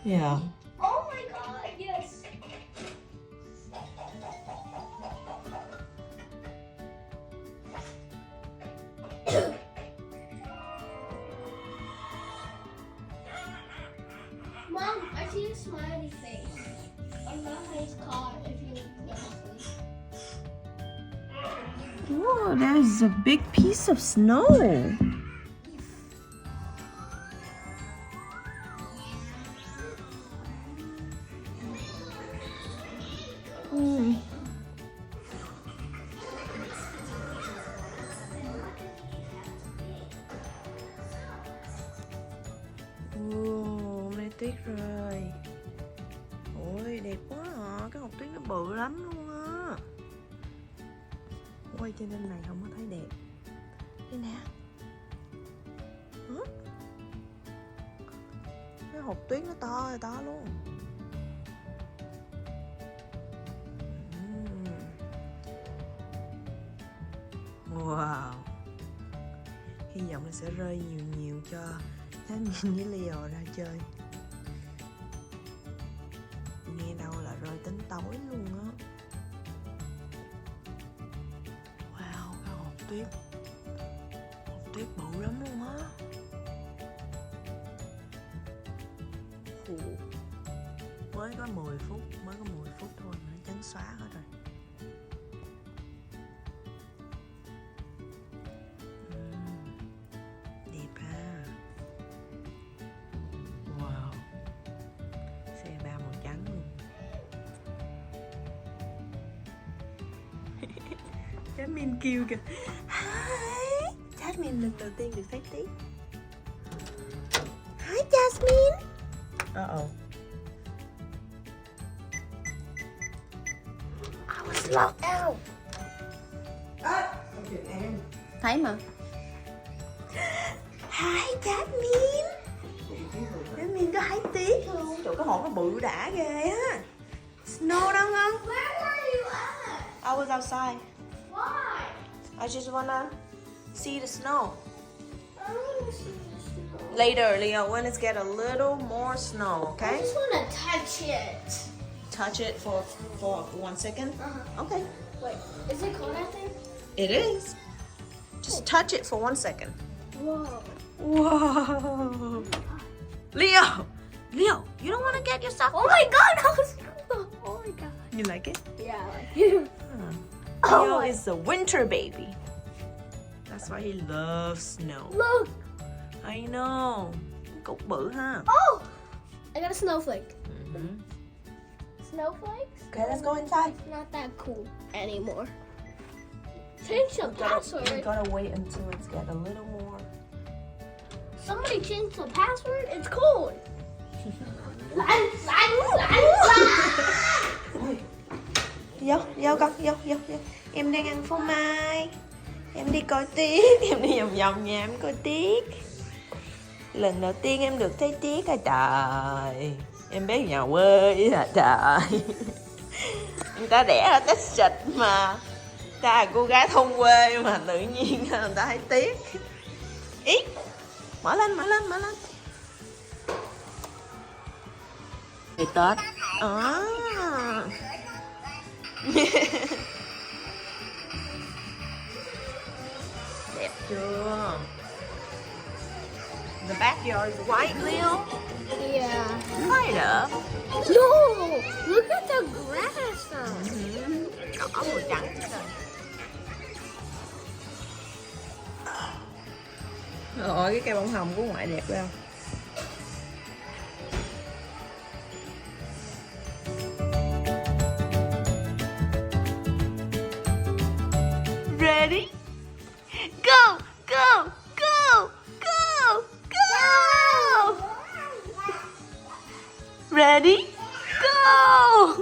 Yeah. Oh my god, yes. Mom, I see a smiley face on his car if you listen. Whoa, there's a big piece of snow. Hôm nay tuyết rơi. Ôi đẹp quá à. Cái hột tuyết nó bự lắm luôn á. Quay trên bên này không có thấy đẹp. Đây nè. Cái hột tuyết nó to luôn. Wow. Hy vọng nó sẽ rơi nhiều cho Jasmine với Leo ra chơi. Nghe đâu là rơi tính tối luôn á. Wow, cái hột tuyết bự lắm luôn á. Mới có 10 phút thôi nó trắng xóa hết rồi. Đẹp ha. Wow. Xe ba màu trắng luôn. Jasmine kêu kìa. Hi. Jasmine lần đầu tiên được thấy tí. Hi Jasmine. Uh-oh. I was locked out. Thấy mà. Hi Jasmine. Jasmine có thấy tiếc không? Trời, cái hộp nó bự đã ghê á. Snow đâu không? Where were you at? I was outside. Why? I just wanna see the snow. I don't want to see the snow. Later, Leo, when it's get a little more snow, I okay? just want to touch it. Touch it for 1 second. Okay. Wait, is it cold out there? It is. Just touch it for 1 second. Whoa. Whoa. Leo, you don't want to get yourself. Oh my god, that was cool. Oh my god. You like it? Yeah, I like it. Leo is a winter baby. That's why he loves snow. Look. I know. Cục bự ha. Oh, I got a snowflake. Snowflakes? Okay, let's go inside. Not that cool anymore. Change the We password. gotta wait until it's get a little more. Somebody change the password. It's cold. Vô con, vô. Em đang ăn phô mai. Em đi coi tiết, em đi vòng nhà em coi tiết. Lần đầu tiên em được thấy tiết à trời. Em bé nhà quê à trời. Người ta đẻ ở Texas mà. Ta là cô gái thôn quê mà tự nhiên người ta thấy tiết. Ý, mở lên. Ngày Tết. Đẹp chưa? The backyard is white, Leo. Yeah. Light up. No, look at the grass. Cỏ màu trắng chứ rồi. Rồi cái cây bông hồng của ngoại đẹp không? Ready? Go! Ready? Go!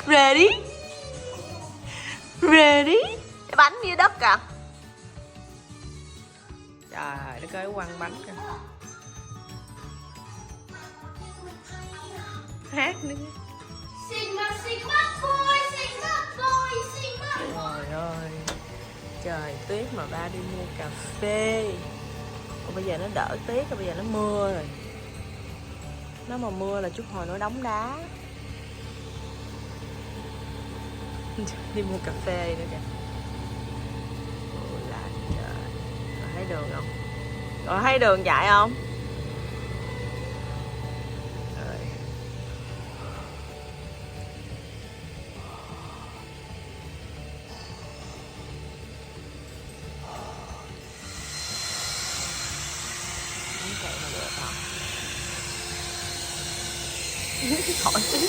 Ready? Cái bánh dưới đất kìa. Trời, nó coi quăng bánh kìa. Hát nữa. Sigma boy, Sigma boy, Sigma boy. Trời ơi. trời tuyết mà ba đi mua cà phê. Còn bây giờ nó đỡ tuyết rồi, bây giờ nó mưa rồi. Nó mà mưa là chút hồi nó đóng đá. Đi mua cà phê nữa kìa. Ôi là trời. Rồi thấy đường không? Rồi thấy đường chạy không? Rồi. Không chạy mà được hả? Khỏi tí.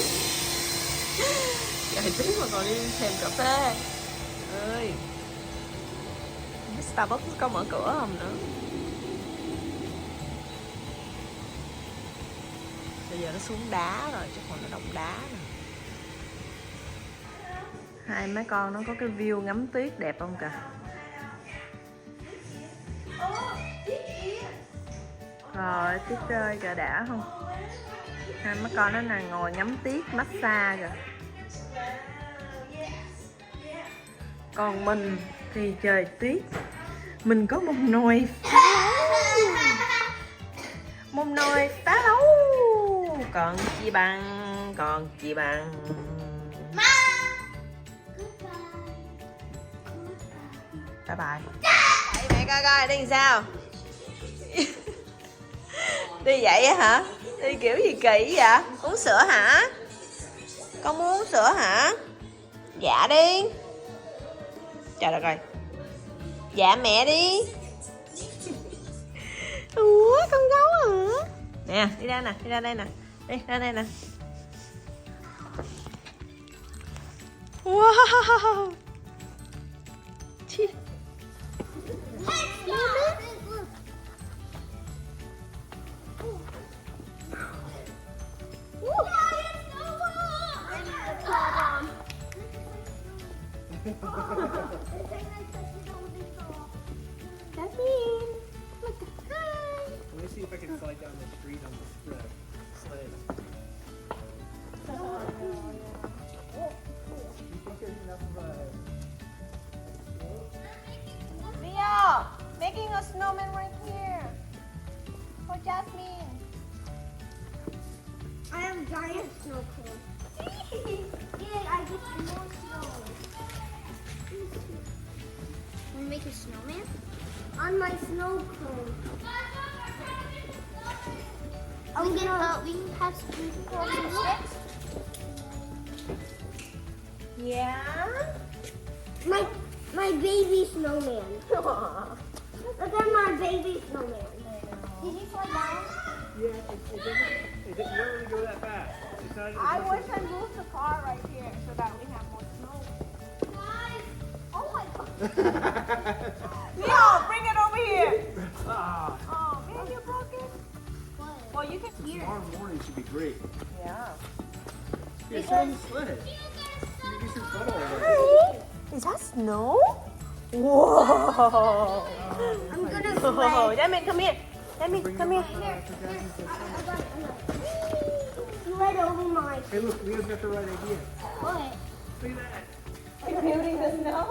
Chạy tí mà còn đi thèm cà phê. Ơi. Không biết Starbucks có mở cửa không nữa. Bây giờ nó xuống đá rồi, chứ còn nó động đá rồi. Hai mấy con nó có cái view ngắm tuyết đẹp không kìa. Rồi, tuyết rơi kìa, đã không? Hai mấy con nó là ngồi ngắm tuyết massage kìa. Còn mình thì trời tuyết. Mình có một nồi phá lấu. Một nồi phá lấu. Còn chi bằng, còn chi bằng. Bye bye. Đây, mẹ coi coi đi sao? Đi vậy hả? Đi kiểu gì kỳ vậy? Uống sữa hả? Con muốn uống sữa hả? Dạ đi. Trời đất ơi. Dạ mẹ đi. Ủa con gấu hả? Nè đi ra nè, đi ra đây nè. Đi ra đây nè. Wow. Chi. That's mean. Look, hi. Let me see if I can slide down the street on the sled. You think there's enough of a... Leo, making a snowman right here. For Jasmine. I have giant snow cone. Yay, I get more snow. Want to make a snowman? On my snow cone. We can have some sticks. Yeah. My baby snowman. Look at my baby snowman. Did you fall down? Yeah, it doesn't really go that fast. It's not, I wish I moved the car right here so that we have more snow. Oh my god. Leo, bring it over here. Ah, Oh, man, you broke it. What? Well, you can hear. tomorrow morning should be great. Yeah. Yeah, sit on the sled. You can do some fun over there. Hi. Is that snow? Whoa. I'm gonna Oh, sled. Jasmine, come here. Jasmine, come here. Sled over my. Hey, look, Leo's got the right idea. What? Look at that. You're building the snow?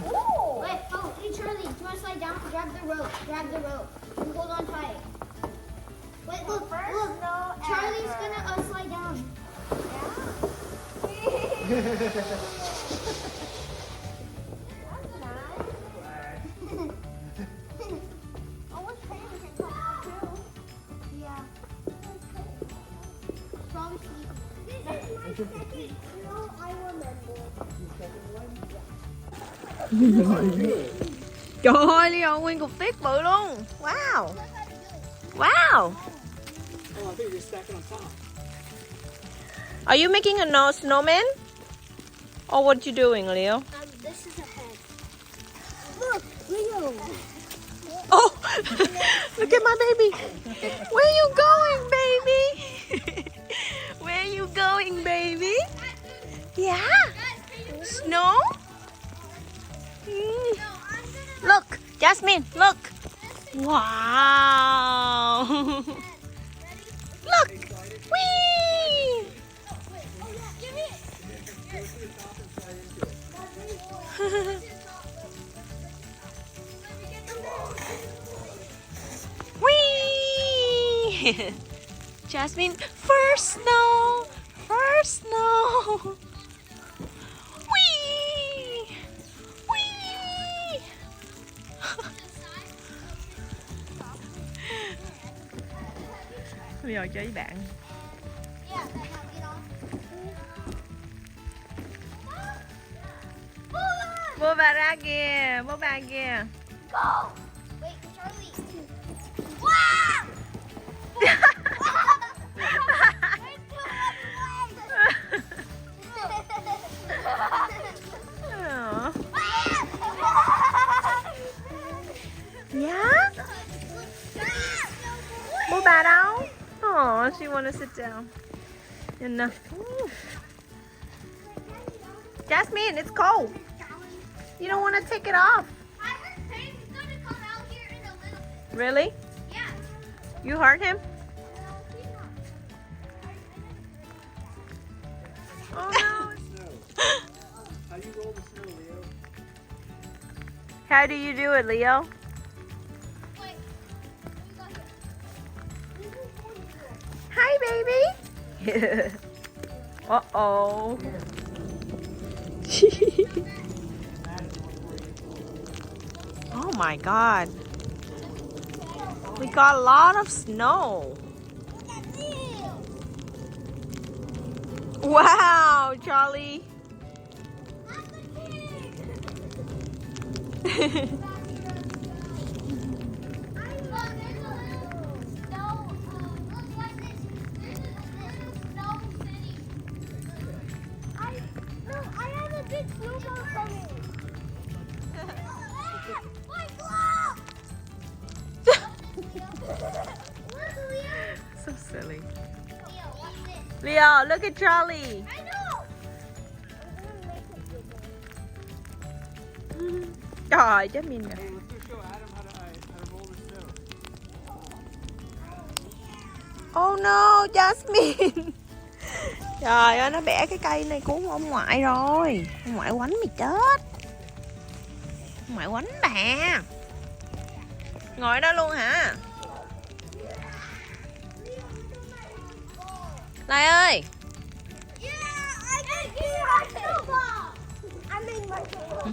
Ooh. Wait, oh, hey Charlie, do you want to slide down? Grab the rope. Grab the rope. And hold on tight. Wait, look, First look. snow Charlie's ever. gonna slide down. Oh, what's train we can come on too? Yeah. Probably sleep. This is my second snow I remember. Trời ơi, Leo, nguyên cục tuyết bự luôn. Wow. Wow. Oh, I thought you were stacking on top. Are you making a snowman? Or what you doing, Leo? This is a head. Look, Leo. Oh, look at my baby. Where you going, baby? Where you going, baby? Yeah? Snow? Mm. Look, Jasmine, look. Wow. Look. Whee. Jasmine, first snow. First snow. Whee! Whee! Bây giờ chơi với bạn. Bố bà ra kìa, bố bà kìa. Go! Wait, Charlie. Wow! Yeah? Bố bà đâu? Oh, she wanna sit down. Nhìn nè. Jasmine, it's cold. You don't want to take it off. I heard Payne's gonna come out here in a little bit. Really? Yeah. You hurt him? Oh no. Snow. How you roll the snow, Leo? How do you do it, Leo? Wait. Let me go here. Hi, baby. Uh-oh. Oh my God. We got a lot of snow. Wow, Charlie. I have a big snowball coming. My glove! Look, Leo. So silly. Leo, watch this. Leo, look at Charlie. I know. Trời, chết mình nè. Hey, let's go show Adam how to roll the snow. Oh no, Jasmine. Trời ơi, nó bẻ cái cây này của ông ngoại rồi. Ông ngoại quánh mày chết. Ông ngoại quánh bà. Ngồi đó luôn hả? Lai ơi. Yeah, I can get my snowball. I made my snowball.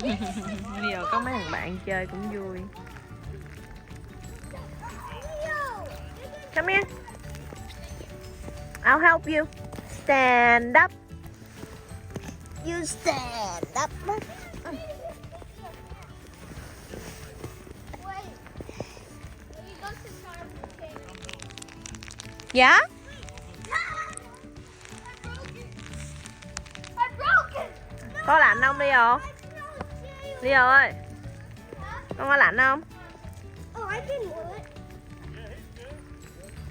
Bây giờ có mấy thằng bạn chơi cũng vui. Leo. Come here. I'll help you. Stand up. You stand up. Wait. You go to Charlie. Dạ? I broke it. Có lạnh không Leo? Leo ơi, con có lạnh không? Oh, I can do it.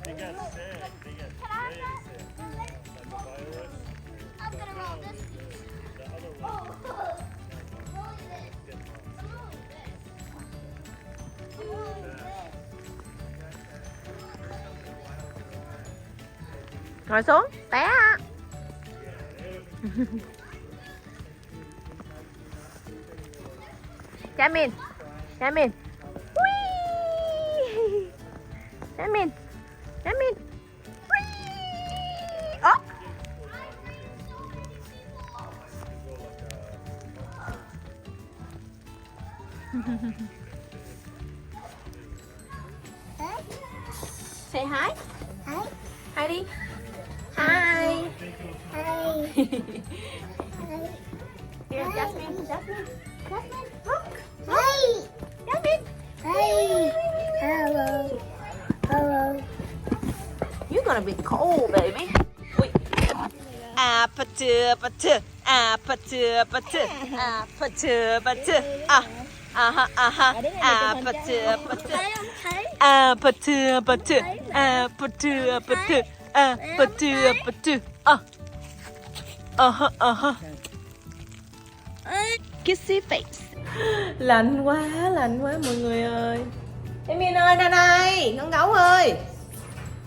They got sand. They got Can I have that? like the virus. I'm gonna roll this. The other one. Oh. Rolling this. I'm rolling this. I'm rolling this. Ngồi xuống, té á. Jasmine, Jasmine. Whee! Jasmine, Jasmine. Whee! Oh. Say hi. Hi. Hi đi. Hi. Hi. Here, Jasmine, Jasmine. Jasmine, look. Hi. Jasmine. Hi. Hello. Hello. You're gonna be cold, baby. Wait. Apatu, patu, apatu, patu, apatu, patu, aha, apatu, patu, apatu, patu, apatu, patu, apatu, patu, kissy face. Lạnh quá mọi người ơi. Em ơi, ra đây, con gấu ơi.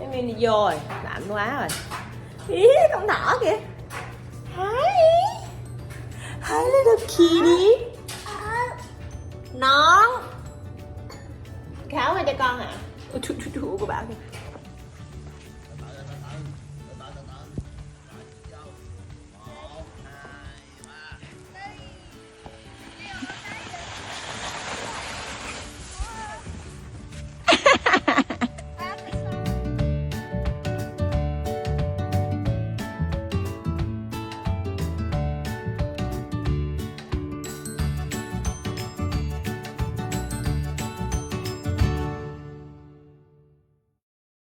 Em đi vô rồi, lạnh quá rồi. Ý, con thỏ kìa. Hi. Hi little kitty. Nón. Kháoให้cho con hả? Ôi, chú của bảo kìa.